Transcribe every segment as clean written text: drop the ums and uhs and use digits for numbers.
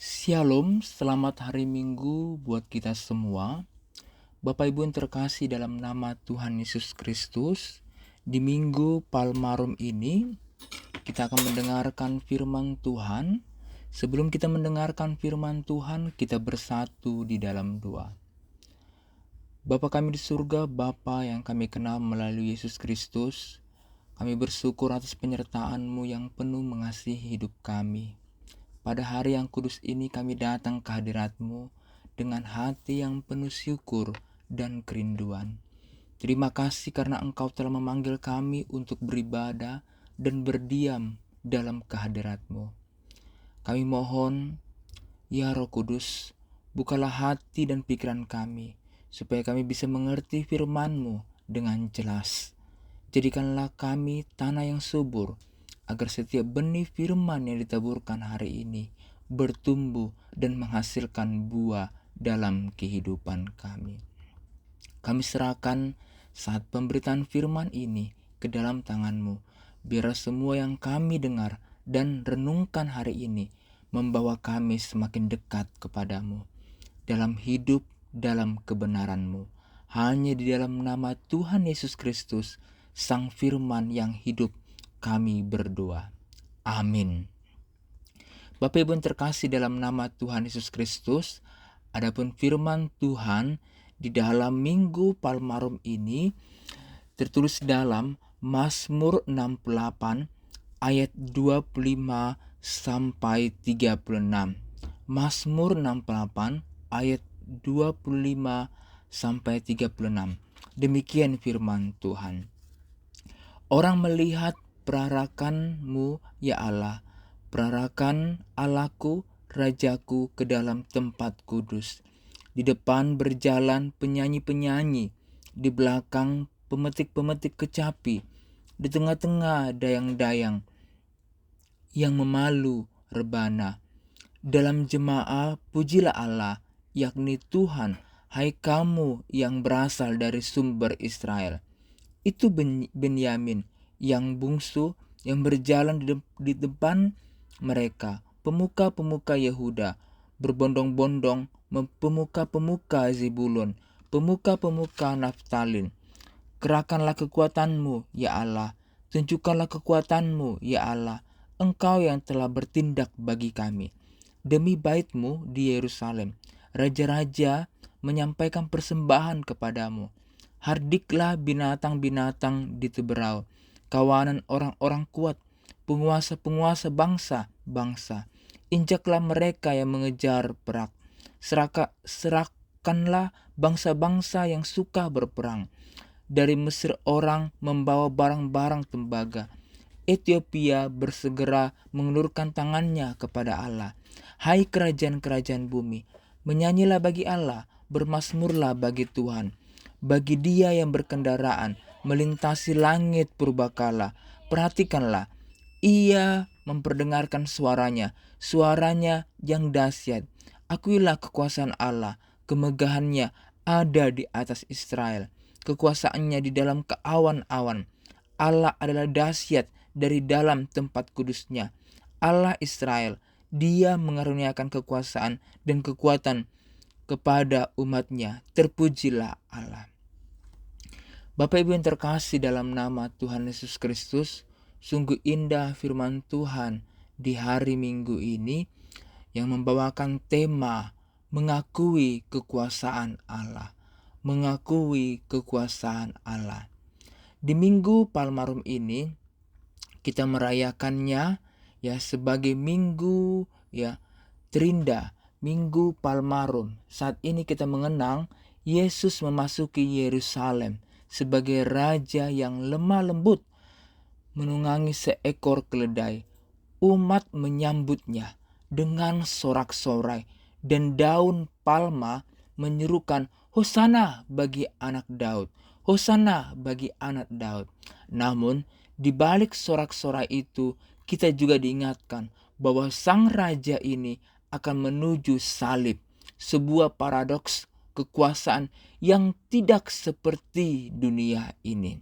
Shalom, selamat hari Minggu buat kita semua. Bapak Ibu yang terkasih dalam nama Tuhan Yesus Kristus, di Minggu Palmarum ini kita akan mendengarkan firman Tuhan. Sebelum kita mendengarkan firman Tuhan, kita bersatu di dalam doa. Bapa kami di surga, Bapa yang kami kenal melalui Yesus Kristus, kami bersyukur atas penyertaan-Mu yang penuh mengasihi hidup kami. Pada hari yang kudus ini kami datang ke hadirat-Mu dengan hati yang penuh syukur dan kerinduan. Terima kasih karena Engkau telah memanggil kami untuk beribadah dan berdiam dalam kehadirat-Mu. Kami mohon, ya Roh Kudus, bukalah hati dan pikiran kami, supaya kami bisa mengerti firman-Mu dengan jelas. Jadikanlah kami tanah yang subur, agar setiap benih firman yang ditaburkan hari ini bertumbuh dan menghasilkan buah dalam kehidupan kami. Kami serahkan saat pemberitaan firman ini ke dalam tangan-Mu. Biar semua yang kami dengar dan renungkan hari ini membawa kami semakin dekat kepadamu. Dalam hidup, dalam kebenaran-Mu. Hanya di dalam nama Tuhan Yesus Kristus, Sang Firman yang hidup, kami berdoa. Amin. Bapak Ibu yang terkasih dalam nama Tuhan Yesus Kristus, adapun firman Tuhan di dalam Minggu Palmarum ini tertulis dalam Mazmur 68 ayat 25 sampai 36. Mazmur 68 ayat 25 sampai 36. Demikian firman Tuhan. Orang melihat perarakan-Mu, ya Allah, perarakan Allahku, Rajaku ke dalam tempat kudus. Di depan berjalan penyanyi-penyanyi, di belakang pemetik-pemetik kecapi, di tengah-tengah dayang-dayang yang memalu rebana. Dalam jemaah pujilah Allah, yakni Tuhan, hai kamu yang berasal dari sumber Israel. Itu Benyamin yang bungsu yang berjalan di depan mereka, pemuka-pemuka Yehuda, berbondong-bondong, pemuka-pemuka Zebulun, pemuka-pemuka Naftalin. Kerahkanlah kekuatan-Mu, ya Allah, tunjukkanlah kekuatan-Mu, ya Allah, Engkau yang telah bertindak bagi kami. Demi bait-Mu di Yerusalem, raja-raja menyampaikan persembahan kepadamu. Hardiklah binatang-binatang di teberau, kawanan orang-orang kuat, penguasa-penguasa bangsa-bangsa. Injaklah mereka yang mengejar perak. Serahkanlah bangsa-bangsa yang suka berperang. Dari Mesir orang membawa barang-barang tembaga. Ethiopia bersegera mengulurkan tangannya kepada Allah. Hai kerajaan-kerajaan bumi, menyanyilah bagi Allah, bermazmurlah bagi Tuhan. Bagi Dia yang berkendaraan melintasi langit purbakala, perhatikanlah, Ia memperdengarkan suaranya yang dahsyat. Akuilah kekuasaan Allah, kemegahannya ada di atas Israel, kekuasaannya di dalam keawan-awan. Allah adalah dahsyat dari dalam tempat kudusnya. Allah Israel, Dia mengaruniakan kekuasaan dan kekuatan kepada umatnya. Terpujilah Allah. Bapak Ibu yang terkasih dalam nama Tuhan Yesus Kristus, sungguh indah firman Tuhan di hari Minggu ini yang membawakan tema mengakui kekuasaan Allah. Mengakui kekuasaan Allah. Di Minggu Palmarum ini kita merayakannya ya sebagai minggu ya terindah, Minggu Palmarum. Saat ini kita mengenang Yesus memasuki Yerusalem sebagai raja yang lemah lembut, menunggangi seekor keledai. Umat menyambutnya dengan sorak-sorai dan daun palma menyerukan Hosana bagi anak Daud. Hosana bagi anak Daud. Namun di balik sorak-sorai itu kita juga diingatkan bahwa sang raja ini akan menuju salib. Sebuah paradoks kekuasaan yang tidak seperti dunia ini.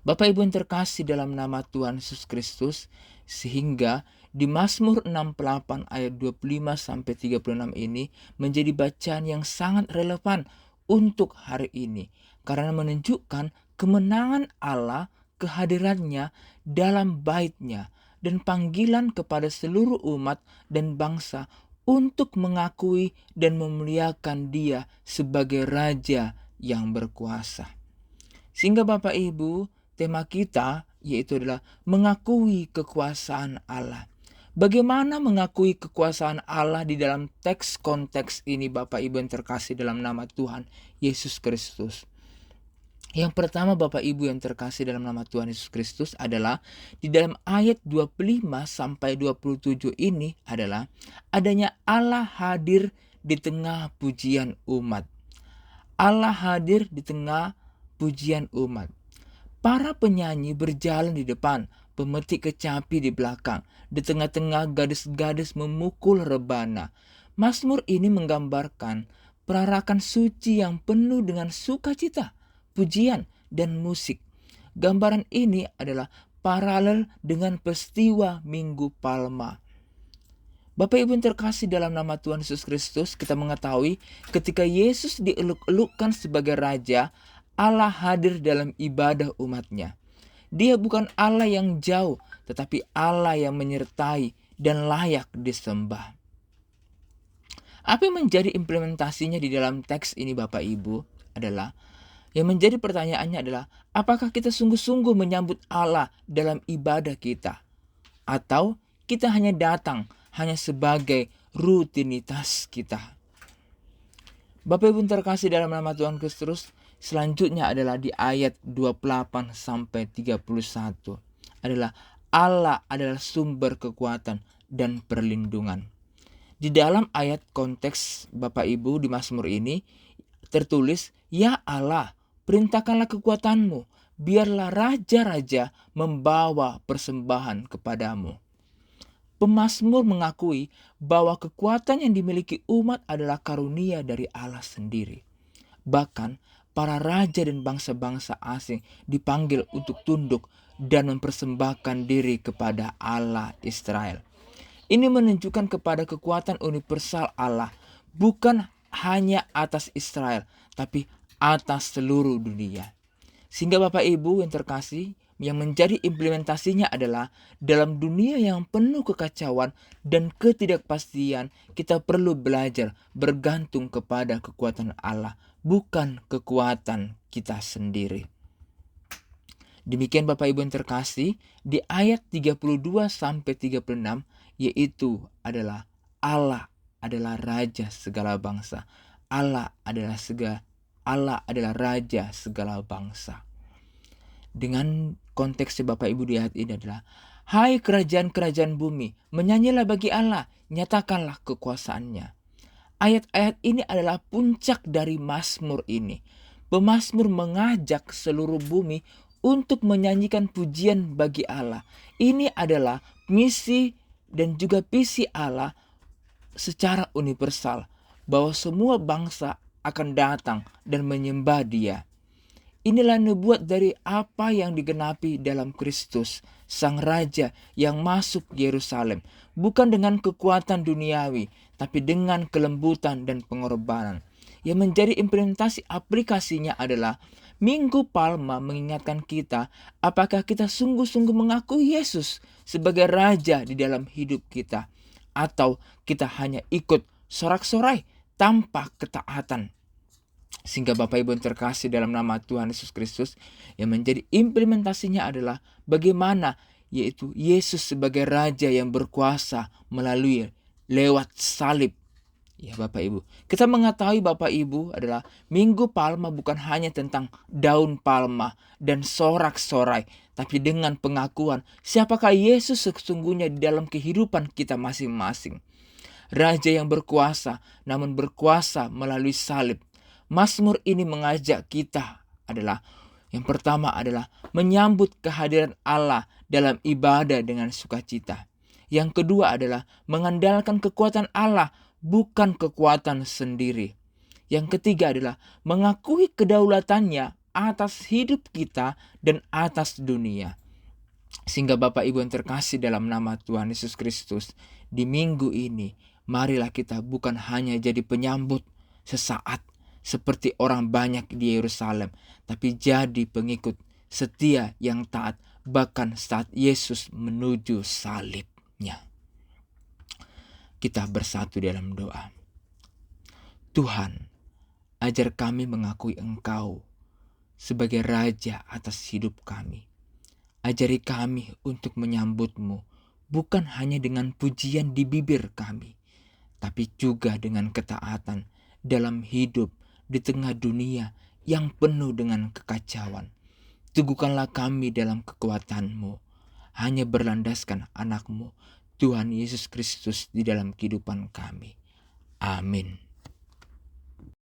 Bapak Ibu yang terkasih dalam nama Tuhan Yesus Kristus, sehingga Di Mazmur 68 ayat 25 sampai 36 ini menjadi bacaan yang sangat relevan untuk hari ini karena menunjukkan kemenangan Allah, kehadirannya dalam bait-Nya dan panggilan kepada seluruh umat dan bangsa untuk mengakui dan memuliakan Dia sebagai Raja yang berkuasa. Sehingga Bapak Ibu, tema kita yaitu adalah mengakui kekuasaan Allah. Bagaimana mengakui kekuasaan Allah di dalam teks konteks ini Bapak Ibu yang terkasih dalam nama Tuhan Yesus Kristus? Yang pertama Bapak Ibu yang terkasih dalam nama Tuhan Yesus Kristus adalah di dalam ayat 25 sampai 27 ini adalah adanya Allah hadir di tengah pujian umat. Allah hadir di tengah pujian umat. Para penyanyi berjalan di depan, pemetik kecapi di belakang. Di tengah-tengah gadis-gadis memukul rebana. Mazmur ini menggambarkan perarakan suci yang penuh dengan sukacita, pujian, dan musik. Gambaran ini adalah paralel dengan peristiwa Minggu Palma. Bapak Ibu yang terkasih dalam nama Tuhan Yesus Kristus, kita mengetahui ketika Yesus dieluk-elukkan sebagai Raja, Allah hadir dalam ibadah umatnya. Dia bukan Allah yang jauh, tetapi Allah yang menyertai dan layak disembah. Apa yang menjadi implementasinya di dalam teks ini Bapak Ibu adalah, yang menjadi pertanyaannya adalah, apakah kita sungguh-sungguh menyambut Allah dalam ibadah kita? Atau kita hanya datang hanya sebagai rutinitas kita? Bapak Ibu terkasih dalam nama Tuhan Kristus, selanjutnya adalah di ayat 28 sampai 31 adalah Allah adalah sumber kekuatan dan perlindungan. Di dalam ayat konteks Bapak Ibu di Mazmur ini tertulis, "Ya Allah, perintahkanlah kekuatanmu, biarlah raja-raja membawa persembahan kepadamu." Pemazmur mengakui bahwa kekuatan yang dimiliki umat adalah karunia dari Allah sendiri. Bahkan para raja dan bangsa-bangsa asing dipanggil untuk tunduk dan mempersembahkan diri kepada Allah Israel. Ini menunjukkan kepada kekuatan universal Allah, bukan hanya atas Israel, tapi atas seluruh dunia. Sehingga Bapak Ibu yang terkasih, yang menjadi implementasinya adalah dalam dunia yang penuh kekacauan dan ketidakpastian, kita perlu belajar bergantung kepada kekuatan Allah, bukan kekuatan kita sendiri. Demikian Bapak Ibu yang terkasih, di ayat 32 sampai 36 yaitu adalah Allah adalah raja segala bangsa. Allah adalah raja segala bangsa. Dengan konteksnya Bapak Ibu di ayat ini adalah, hai kerajaan-kerajaan bumi, menyanyilah bagi Allah, nyatakanlah kekuasaannya. Ayat-ayat ini adalah puncak dari Mazmur ini. Pemazmur mengajak seluruh bumi untuk menyanyikan pujian bagi Allah. Ini adalah misi dan juga visi Allah secara universal, bahwa semua bangsa akan datang dan menyembah Dia. Inilah nubuat dari apa yang digenapi dalam Kristus, Sang Raja yang masuk Yerusalem, bukan dengan kekuatan duniawi, tapi dengan kelembutan dan pengorbanan. Yang menjadi implementasi aplikasinya adalah Minggu Palma mengingatkan kita apakah kita sungguh-sungguh mengakui Yesus sebagai Raja di dalam hidup kita, atau kita hanya ikut sorak-sorai tanpa ketaatan. Sehingga Bapak Ibu yang terkasih dalam nama Tuhan Yesus Kristus, yang menjadi implementasinya adalah bagaimana yaitu Yesus sebagai Raja yang berkuasa melalui lewat salib. Ya Bapak Ibu, kita mengetahui Bapak Ibu adalah Minggu Palma bukan hanya tentang daun palma dan sorak-sorai, tapi dengan pengakuan siapakah Yesus sesungguhnya di dalam kehidupan kita masing-masing. Raja yang berkuasa, namun berkuasa melalui salib. Mazmur ini mengajak kita adalah, yang pertama adalah menyambut kehadiran Allah dalam ibadah dengan sukacita. Yang kedua adalah mengandalkan kekuatan Allah, bukan kekuatan sendiri. Yang ketiga adalah mengakui kedaulatannya atas hidup kita dan atas dunia. Sehingga Bapak Ibu yang terkasih dalam nama Tuhan Yesus Kristus, di minggu ini marilah kita bukan hanya jadi penyambut sesaat seperti orang banyak di Yerusalem, tapi jadi pengikut setia yang taat bahkan saat Yesus menuju salibnya. Kita bersatu dalam doa. Tuhan, ajar kami mengakui Engkau sebagai Raja atas hidup kami. Ajari kami untuk menyambut-Mu, bukan hanya dengan pujian di bibir kami, tapi juga dengan ketaatan dalam hidup di tengah dunia yang penuh dengan kekacauan. Teguhkanlah kami dalam kekuatan-Mu, hanya berlandaskan anak-Mu, Tuhan Yesus Kristus di dalam kehidupan kami. Amin.